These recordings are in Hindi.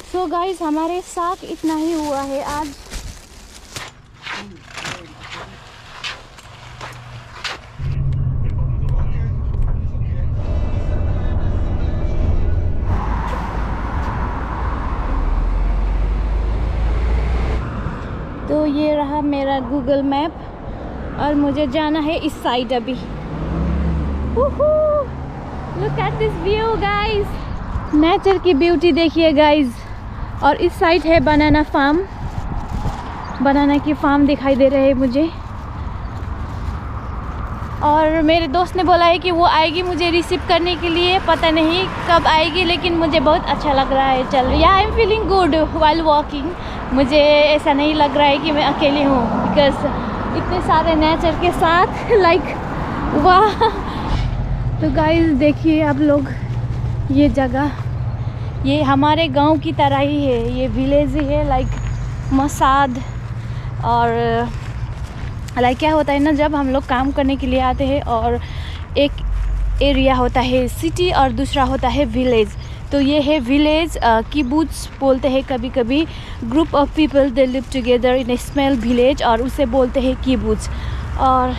सो गाइस, हमारे साथ इतना ही हुआ है आज। तो ये रहा मेरा गूगल मैप और मुझे जाना है इस साइड अभी। Look at this view guys, nature की ब्यूटी देखिए गाइस। और इस साइड है बनाना फार्म, बनाना की फार्म दिखाई दे रहे हैं मुझे। और मेरे दोस्त ने बोला है कि वो आएगी मुझे रिसीव करने के लिए, पता नहीं कब आएगी, लेकिन मुझे बहुत अच्छा लग रहा है चल। या I am feeling good while walking. मुझे ऐसा नहीं लग रहा है कि मैं अकेली हूँ, बिकॉज इतने सारे नेचर के साथ लाइक वाह। तो गाइस देखिए आप लोग, ये जगह ये हमारे गांव की तरह ही है, ये विलेज ही है लाइक मसाद। और लाइक क्या होता है ना, जब हम लोग काम करने के लिए आते हैं और एक एरिया होता है सिटी और दूसरा होता है विलेज, तो ये है विलेज। किबुत्स बोलते हैं कभी कभी, group of people they live together in A small village, और उसे बोलते हैं किबुत्स। और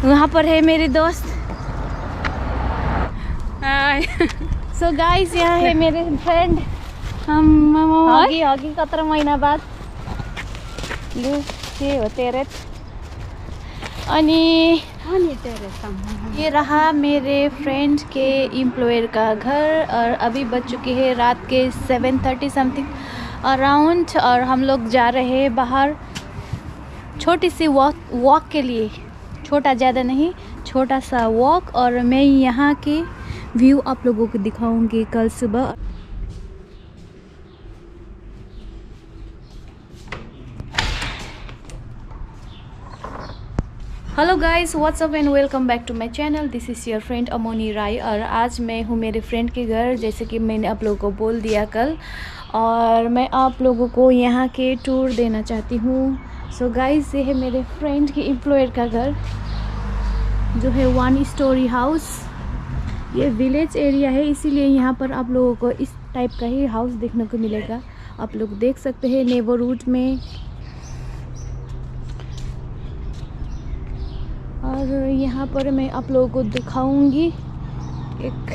वहाँ पर है मेरे दोस्त। हाय। सो गाइस, यहाँ है मेरे फ्रेंड। हम आगे कतर महीना बाद लु के हो तेरे। अनि ये रहा मेरे फ्रेंड के एम्प्लॉयर का घर। और अभी बज चुके हैं रात के 7:30 समथिंग अराउंड, और हम लोग जा रहे हैं बाहर छोटी सी वॉक के लिए। छोटा, ज़्यादा नहीं, छोटा सा वॉक। और मैं यहाँ के व्यू आप लोगों को दिखाऊंगी कल सुबह। Hello guys, what's up and welcome back to my channel. This is your friend Amoni Rai. और आज मैं हूँ मेरे फ्रेंड के घर, जैसे कि मैंने आप लोगों को बोल दिया कल। और मैं आप लोगों को यहाँ के टूर देना चाहती हूँ। सो गाइस, ये है मेरे फ्रेंड के एम्प्लॉयर का घर, जो है 1 स्टोरी हाउस। ये विलेज एरिया है, इसीलिए यहाँ पर आप लोगों को इस टाइप का ही हाउस देखने को मिलेगा। आप लोग देख सकते हैं नेबरहुड में। और यहाँ पर मैं आप लोगों को दिखाऊंगी एक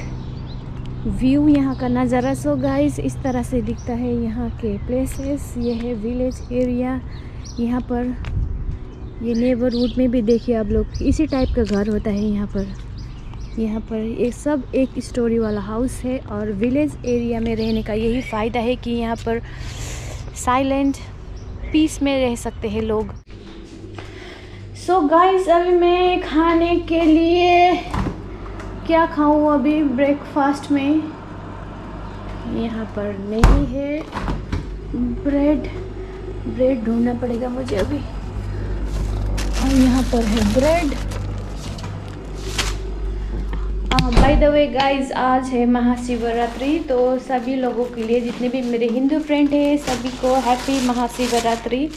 व्यू, यहाँ का नज़ारा। सो गाइस, इस तरह से दिखता है यहाँ के प्लेसेस। ये है विलेज एरिया। यहाँ पर ये नेबरहुड में भी देखिए आप लोग, इसी टाइप का घर होता है यहाँ पर। यहाँ पर ये सब एक स्टोरी वाला हाउस है। और विलेज एरिया में रहने का यही फ़ायदा है कि यहाँ पर साइलेंट पीस में रह सकते हैं लोग। सो गाइस, अभी मैं खाने के लिए क्या खाऊं अभी ब्रेकफास्ट में। यहाँ पर नहीं है ब्रेड ढूंढना पड़ेगा मुझे अभी। और यहाँ पर है bread. By the way guys, आज है महाशिवरात्रि, तो सभी लोगों के लिए, जितने भी मेरे हिंदू फ्रेंड हैं, सभी को हैप्पी महाशिवरात्रि।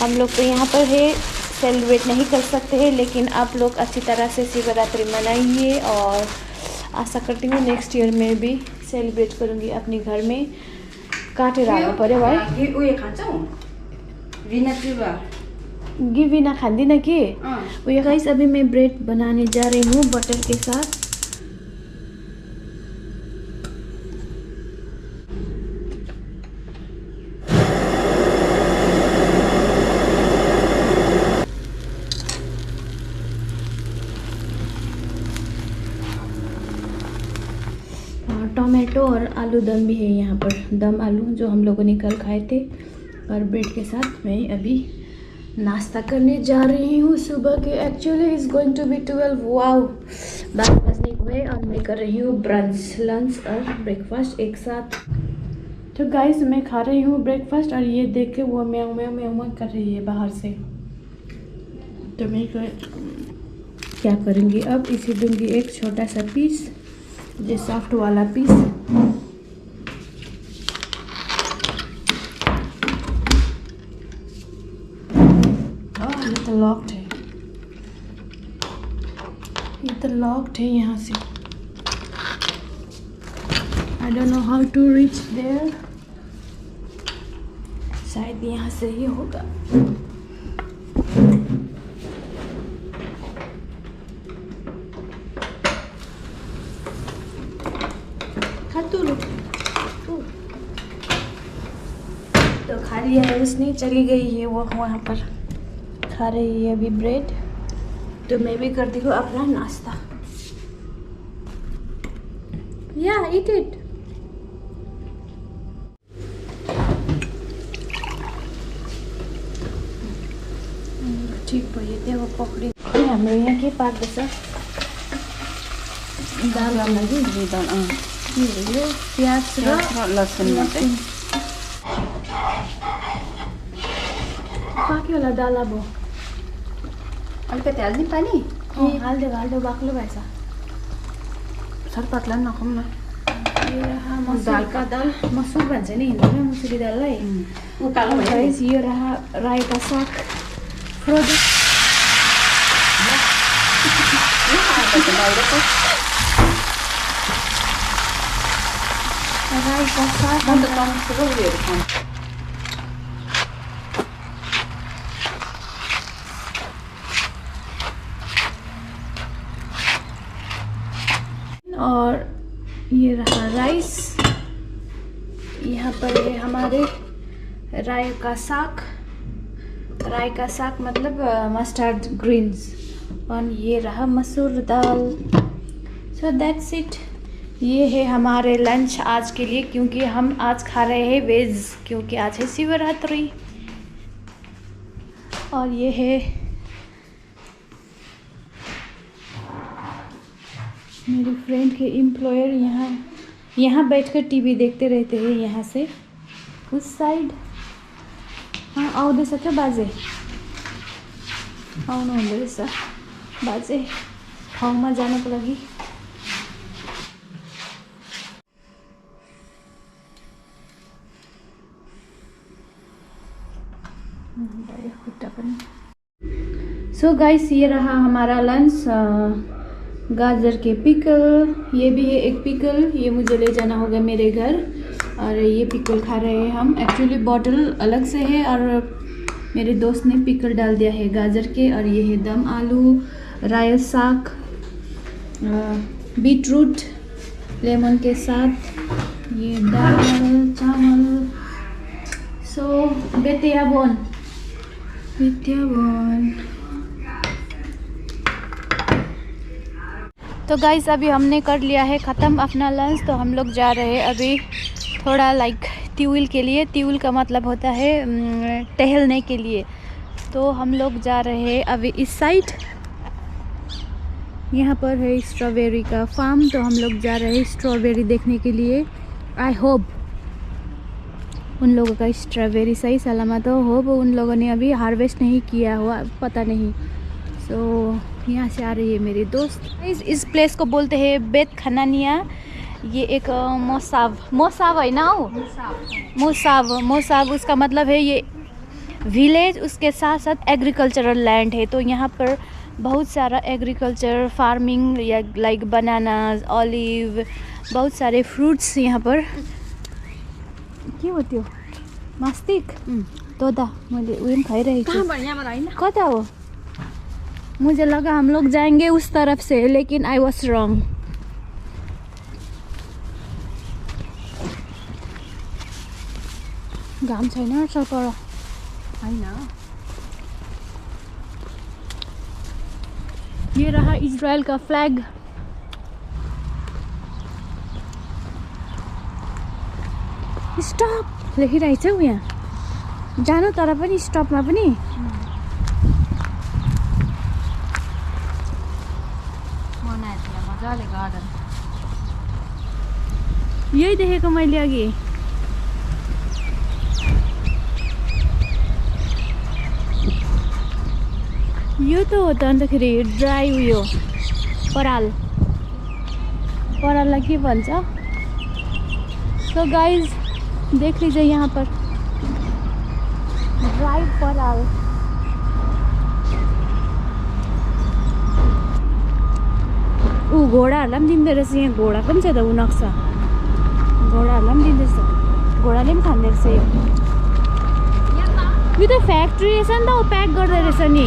हम लोग तो यहाँ पर है सेलिब्रेट नहीं कर सकते हैं, लेकिन आप लोग अच्छी तरह से शिवरात्रि मनाइए। और आशा करती हूँ नेक्स्ट ईयर में भी सेलिब्रेट करूँगी अपने घर में। काटेर आउनु पऱ्यो भाइ। उयो खान्छौ बिना चिउरा गिविना खाँदिन कि उयो। गाइस, अभी मैं ब्रेड बनाने जा रही हूँ बटर के साथ। टोमेटो और आलू दम भी है यहाँ पर, दम आलू जो हम लोगों ने कल खाए थे। और ब्रेड के साथ मैं अभी नाश्ता करने जा रही हूँ सुबह के। Actually is going to be 12। Wow, 12 बजने को है और मैं कर रही हूँ ब्रंच, लंच और ब्रेकफास्ट एक साथ। तो गाइस, मैं खा रही हूँ ब्रेकफास्ट और ये देख के वो म्याऊ म्याऊ म्याऊ म्याऊ कर रही है बाहर से। तो मैं क्या करूँगी अब, इसे दूँगी एक छोटा सा पीस, जो सॉफ्ट वाला पीस। ये तो लॉक्ड है, ये तो लॉक्ड है यहाँ से। I don't know how to reach there. शायद यहाँ से ही होगा. तो खा लिया है उसने, चली गई है वो वहाँ पर खा रही है अभी ब्रेड. तो मैं भी करती हूँ अपना नाश्ता. Yeah, eat it. ठिक भयो त्यो पकडी. हाम्रो यहाँ के पाक्दैछ? दाल लागि दाल यो प्याज र लसुन मात्रै. पाक्यो होला दाल अब. अलिकति हाल्ने पानी हाल्दो बाक्लो भएछ. सर पातला नखाउँ न. दालका दाल मसुर भन्छ नि हिन्दीमा मुसुरी दाललाई. उकालो भयो. यो रायोका साग फ्रोजन. रायोका साग अन्त टमाटर उयोहरू खाउँ. और ये रहा राइस. यहाँ पर है हमारे राय का साग. राय का साग मतलब मस्टर्ड ग्रीन्स. और ये रहा मसूर दाल. So that's it. ये है हमारे लंच आज के लिए, क्योंकि हम आज खा रहे हैं वेज, क्योंकि आज है शिवरात्रि. और ये है मेरी फ्रेंड के एम्प्लॉयर. यहाँ बैठकर टीवी देखते रहते हैं. यहाँ से उस साइड. हाँ आउँदैछ क्या बाजे? आउनु हुँदो रहेछ बाजे ठाउँमा जानको लागि. खुट्टा पनि. सो गाइस ये रहा हमारा लंच. गाजर के पिकल. ये भी है एक पिकल. ये मुझे ले जाना होगा मेरे घर. और ये पिकल खा रहे हैं हम. एक्चुअली बॉटल अलग से है और मेरे दोस्त ने पिकल डाल दिया है गाजर के. और ये है दम आलू, राय साग, बीट रूट लेमन के साथ. ये दाल चावल. सो बेतियाबोन. तो गाइस अभी हमने कर लिया है ख़त्म अपना लंच. तो हम लोग जा रहे हैं अभी थोड़ा लाइक ट्यूल के लिए. ट्यूल का मतलब होता है टहलने के लिए. तो हम लोग जा रहे हैं अभी इस साइड. यहाँ पर है स्ट्रॉबेरी का फार्म. तो हम लोग जा रहे हैं स्ट्रॉबेरी देखने के लिए. आई होप उन लोगों का स्ट्रॉबेरी सही सलामत हो. उन लोगों ने अभी हार्वेस्ट नहीं किया हुआ, पता नहीं. सो यहाँ से आ रही है मेरी दोस्त. इस प्लेस को बोलते हैं बेत खनानिया. ये एक मोसाव है ना. मोसाव उसका मतलब है ये विलेज. उसके साथ साथ एग्रीकल्चरल लैंड है. तो यहाँ पर बहुत सारा एग्रीकल्चर फार्मिंग या लाइक बनानास, ऑलिव, बहुत सारे फ्रूट्स यहाँ पर. के हो त्यो मास्टिक तोता मैले उयो पनि खाइरहेको छु. कता हो? मुझे लगा हम लोग जाएंगे उस तरफ से, लेकिन आई वॉज रॉन्ग. घाम छैन सरपर हैन. ये रहा इजराइल का फ्लैग. स्टप लेखिरहेको छ यहाँ. जानु तर पनि स्टपमा पनि. मजाले गार्डन. यही देखेको मैले अघि. यो त हो त अन्तखेरि ड्राई उयो पराललाई के भन्छ. सो गाइज देख लीजिए यहाँ पर ड्राई पराल. घोडाहरूलाई पनि दिँदो रहेछ. यहाँ घोडाको पनि छ त ऊ नक्सा. घोडाहरूलाई पनि दिँदैछ, घोडाले पनि खाँदो रहेछ यो। यो त फ्याक्ट्री रहेछ नि त, प्याक गर्दो रहेछ नि।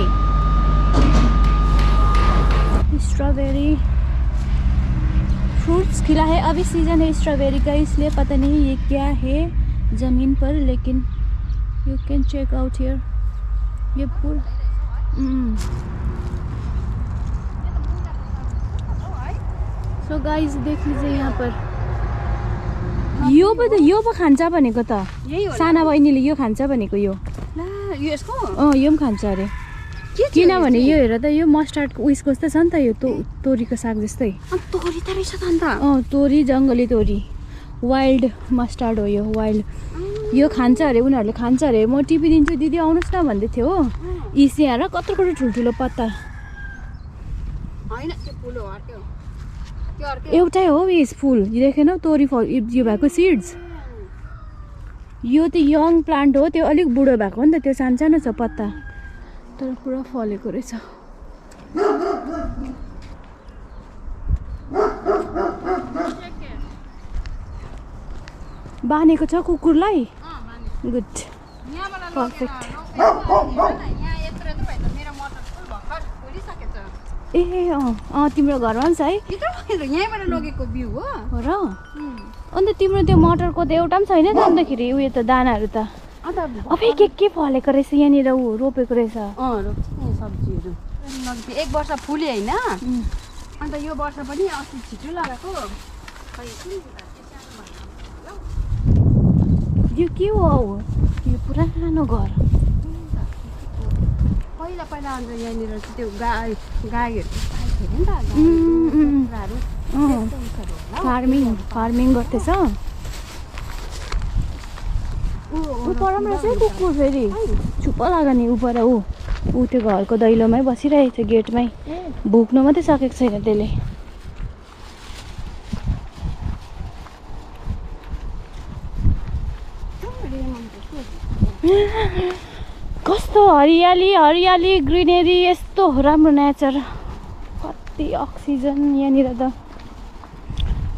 स्ट्रॉबेरी फ्रूट्स खिला है, अभी सीजन है स्ट्रॉबेरी का, इसलिए पता नहीं ये क्या है ज़मीन पर, लेकिन you can check out here. ये पूरा सो गाइस देख लीजिए यहाँ पर। यो पो खान्छ भनेको त, साना बहिनीले यो खान्छ भनेको यो। यो पनि खान्छ अरे, किनभने यो हेर त, यो मस्टर्डको उयसको जस्तै छ नि त, यो तोरीको साग जस्तै। तोरी त रहेछ त अन्त। तोरी, जङ्गली तोरी, वाइल्ड मस्टर्ड हो यो, वाइल्ड। यो खान्छ अरे, उनीहरूले खान्छ अरे। म टिपी दिन्छु दिदी आउनुहोस् न भन्दै थियो हो। इसी हेर कत्रो ठुल्ठुलो पत्ता। एउटै हो यस फुल, देखेन तोरी फल यो भएको सिड्स। यो त यङ प्लान्ट हो, त्यो अलिक बुढो भएको हो नि त, त्यो सानो छ पत्ता, तर पुरा फलेको रहेछ। बाँधेको छ कुकुरलाई। Good, perfect. ए तिम्रो घरमा पनि छ है? यहीँबाट लगेको बिउ हो र? अन्त तिम्रो त्यो मटरको त एउटा पनि छैन त अन्तखेरि उयो त दानाहरू त? अब के फलेको रहेछ यहाँनिर, ऊ रोपेको रहेछ सब्जीहरू। एक वर्ष फुल्यो होइन, अन्त यो वर्ष पनि अस्ति छिटो लगाएको। यो के हो? यो पुरानो घर। पहिला अन्त यहाँनिर त्यो गाईहरू नि त, फार्मिङ गर्दैछ। ऊ परमा चाहिँ कुकुर फेरि छुप्प लाग्ने ऊ पर, ऊ त्यो घरको दैलोमै बसिरहेको थियो, गेटमै। भुक्नु मात्रै सकेको छैन त्यसले। कस्तो हरियाली हरियाली, ग्रिनेरी, यस्तो राम्रो नेचर, कति अक्सिजन यहाँनिर त।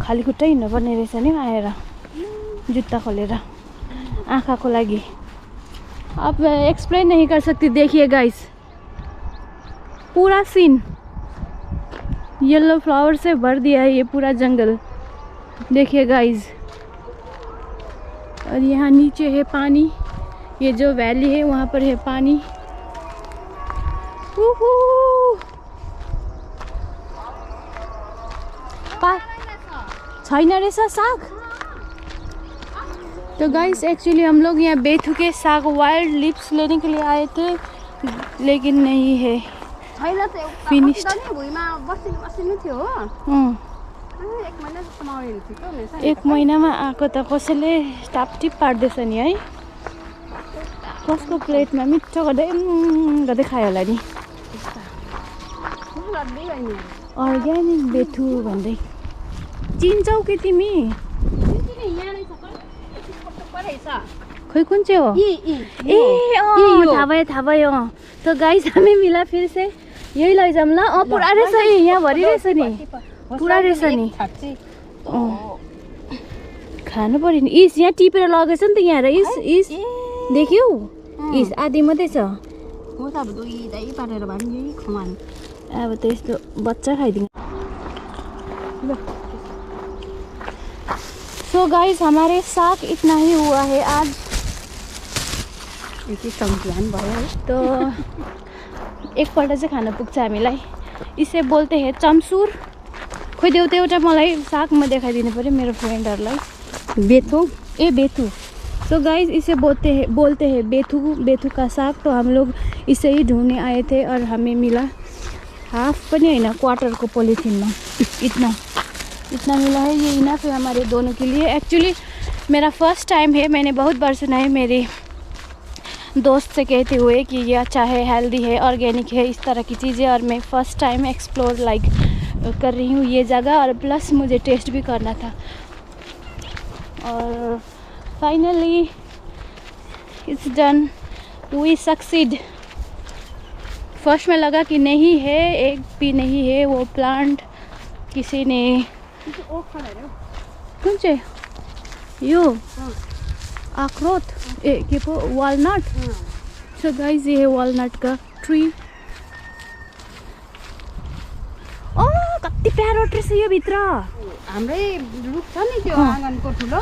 खाली खुट्टै हिँड्नुपर्ने रहेछ नि आएर, जुत्ता खोलेर आँखा को लागि। अब एक्सप्लेन नहीं कर सकती। देखिए गाइस, पूरा सीन येलो फ्लावर से भर दिया है ये पूरा जंगल। देखिए गाइस, और यहाँ नीचे है पानी, ये जो वैली है वहाँ पर है पानी। छैन रहेछ साग। तो गाइस एक्चुअली हम लोग यहाँ बेथु के साग वाइल्ड लिप्स लेने के लिए आए थे, लेकिन नहीं है, फिनिश्ड। एक महिनामा आएको त कसैले टापटिप पार्दैछ नि है। कसको प्लेटमा मिठो गर्दै खायो होला नि। अर्ग्यानिक बेथु भन्दै चिन्छौ कि तिमी? खोइ कुन चाहिँ हो? थाहा भयो। तो गाइस हमें मिला फिर से, यही लैजाऊँ ल। पुरा रहेछ, यहाँ भरि रहेछ नि, पुरा रहेछ नि। खानु पर्यो नि। इस यहाँ टिपेर लगेछ नि त यहाँ, र इस देख्यौ? इस आधी मात्रै छ। अब त यस्तो बच्चा खाइदिनु। सो गाइस हमारे साथ इतना ही हुआ है आज। तो एकपल्ट चाहिँ खान पुग्छ हामीलाई। इसे बोलते हैं चम्सुर। खोइ देऊ त एउटा मलाई साग म देखाइदिनु पर्यो मेरो फ्रेन्डहरूलाई। बेथु बेथु। सो गाइस इसे बोलते हैं बेथु का साग। तो हम लोग इसे ही ढूंढने आए थे और हमें मिला। हाफ पनि होइन, क्वार्टर को पॉलीथिन में इतना मिला है। ये इनफ है हमारे दोनों के लिए। एक्चुअली मेरा फर्स्ट टाइम है, मैंने बहुत बार सुना है मेरे दोस्त से कहते हुए कि ये अच्छा है, हेल्दी है, ऑर्गेनिक है, इस तरह की चीज़ें। और मैं फ़र्स्ट टाइम एक्सप्लोर कर रही हूँ ये जगह, और प्लस मुझे टेस्ट भी करना था। और finally it's done, we succeed. First में लगा कि नहीं है, एक भी नहीं है वो प्लांट, किसी ने कुन चाहिँ यो अखरोट के पो वालनट। सो गाइस ये है वालनट का ट्री। कति प्यारो रहेछ यो भित्र। हाम्रै रुख छ नि त्यो आँगनको ठुलो,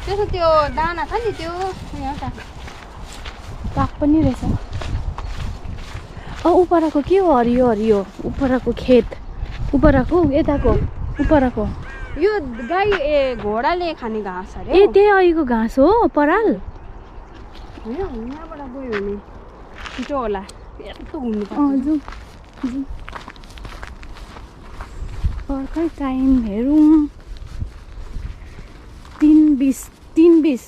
त्यसो त्यो दाना छ नि त्यो एउटा पाक पनि रहेछ। उपरको के हो हरियो हरियो, उपरको खेत, उपरको यताको उपरको यो गाई घोडाले खाने घाँस अरे। ए त्यही अहिलेको घाँस हो पराल। होइन यहाँबाट गयो भने छिटो होला, यस्तो घुम्नु जाउँ जाउँ। अर्कै टाइम हेरौँ। 3:20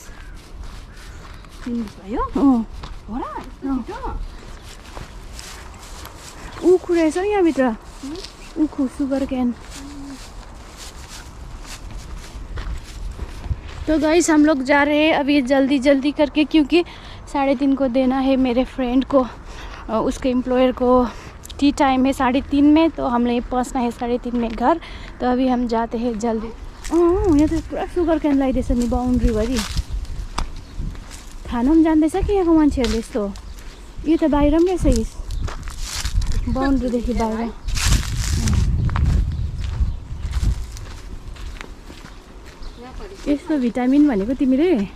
भयो। घोडा छिटो उखु रहेछ यहाँभित्र, उखु सुगर कैन। तो गाइस हम लोग जा रहे हैं अभी जल्दी जल्दी करके, क्योंकि 3:30 को देना है मेरे फ्रेंड को, उसके एम्प्लॉयर को टी टाइम है 3:30 में, तो हमें पहुंचना है 3:30 में घर। तो अभी हम जाते हैं जल्दी। यहाँ तो पुरा सुगर कैन लगाइदिएछ नि बाउन्ड्रीभरि। खान पनि जान्दैछ कि यहाँको मान्छेहरूले यस्तो। यो त बाहिर पनि रहेछ बाउन्ड्रीदेखि बाहिर। यस्तो भिटामिन भनेको तिमीले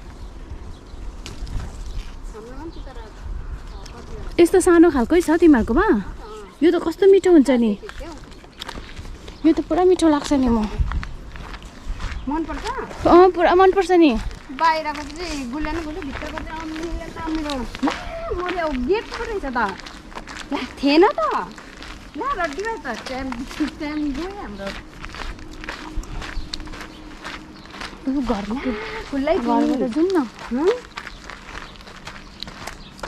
यस्तो सानो खालकै छ तिमीहरूकोमा। यो त कस्तो मिठो हुन्छ नि, यो त पुरा मिठो लाग्छ नि। मनपर्छ पुरा मनपर्छ नि। बाहिरको चाहिँ गुलिया न गुलियो, भित्रको चाहिँ अमिलो मर्यो। गेट पो रहेछ त, ला थिएन त। ला रड्डी भयो त, टाइम गयो हाम्रो। घरमा खुल्लै घरबाट जाउँ न,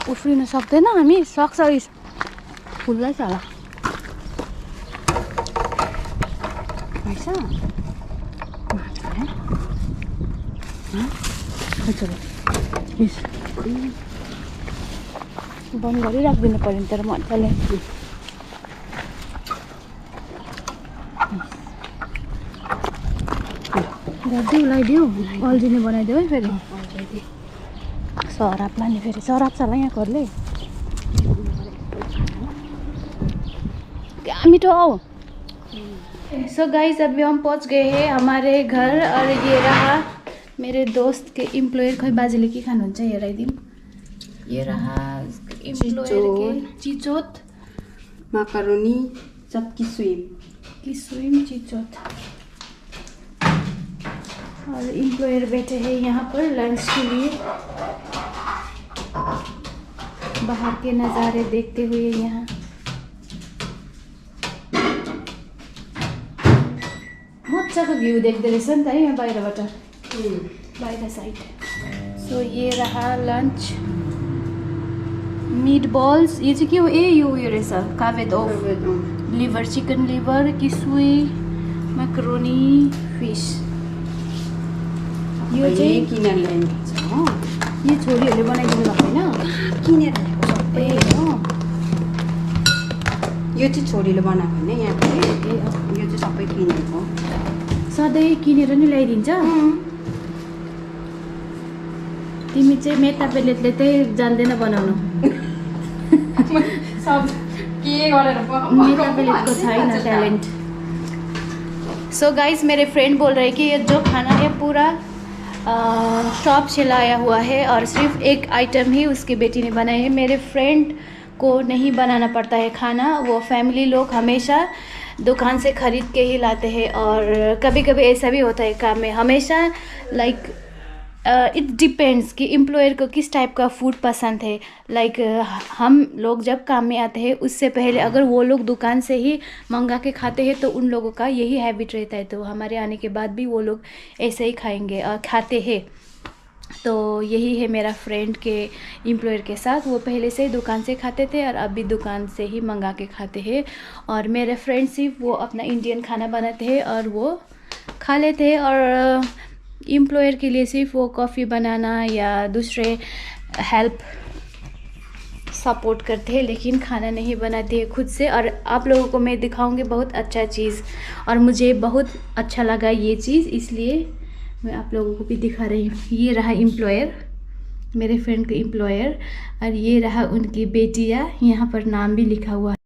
उफ्रिन सक्दैन हामी। सक्छ खुल्लै छ होला। बन्द गरिराखिदिनु पऱ्यो नि तर मजाले। गरिदिउ लगाइदिउ, अल्झिने बनाइदेऊ है फेरि। सराप लाने फेरि, सराप छ होला यहाँकोहरूले। क्या मिठो आओ। सो गाइस अभी हम पहुंच गए हैं हमारे घर, और ये रहा मेरे दोस्त के एम्प्लॉयर। खोइ बाजेले के खानुहुन्छ हेराइदिउँ। ये रहा एम्प्लॉयर के चिचोत, माकारोनी, सब किस्विम चिचोत। और एम्प्लॉयर बैठे हैं यहाँ पर लंच के लिए, बाहर के नज़ारे देखते हुए। यहाँ मजाको भ्यू देख्दो रहेछ नि त है यहाँ बाहिरबाट, बाहिर साइड। सो ये रहा लंच, मीट बॉल्स। ये चाहिँ के हो? ए यो उयो रहेछ कावेद ओफ, लिभर, चिकन लिभर, किसुई, मैक्रोनी, फिश। यो चाहिँ किनेर ल्याएको छ हो, यो छोरीहरूले बनाइदिनु भएको होइन, किनेर ल्याएको सबै हो। यो चाहिँ छोरीले बनाएको होइन, यहाँ यो चाहिँ सबै किनेको। सधैँ किनेर नि ल्याइदिन्छ। तिमी चाहिँ मेटा पेलेटले चाहिँ जान्दैन बनाउनु। सब के गरेर मेटा पेलेटको छैन ट्यालेन्ट। सो गाइस मेरे फ्रेंड बोल रहे हैं कि ये जो खाना है पूरा शॉप से लाया हुआ है, और सिर्फ एक आइटम ही उसकी बेटी ने बनाई है। मेरे फ्रेंड को नहीं बनाना पड़ता है खाना, वो फैमिली लोग हमेशा दुकान से ख़रीद के ही लाते हैं। और कभी कभी ऐसा भी होता है काम में, हमेशा लाइक इट डिपेंड्स कि एम्प्लॉयर को किस टाइप का फूड पसंद है। लाइक हम लोग जब काम में आते हैं उससे पहले अगर वो लोग दुकान से ही मंगा के खाते हैं तो उन लोगों का यही हैबिट रहता है, तो हमारे आने के बाद भी वो लोग ऐसे ही खाएंगे और खाते हैं। तो यही है मेरा फ्रेंड के एम्प्लॉयर के साथ, वो पहले से ही दुकान से खाते थे और अभी दुकान से ही मंगा के खाते हैं। और मेरे फ्रेंड सिर्फ वो अपना इंडियन खाना बनाते हैं और वो खा लेते हैं, और एम्प्लॉयर के लिए सिर्फ वो कॉफ़ी बनाना या दूसरे हेल्प सपोर्ट करते हैं, लेकिन खाना नहीं बनाते हैं खुद से। और आप लोगों को मैं दिखाऊंगी बहुत अच्छा चीज़, और मुझे बहुत अच्छा लगा ये चीज़, इसलिए मैं आप लोगों को भी दिखा रही हूँ। ये रहा एम्प्लॉयर, मेरे फ्रेंड का एम्प्लॉयर, और ये रहा उनकी बेटियाँ। यहाँ पर नाम भी लिखा हुआ है।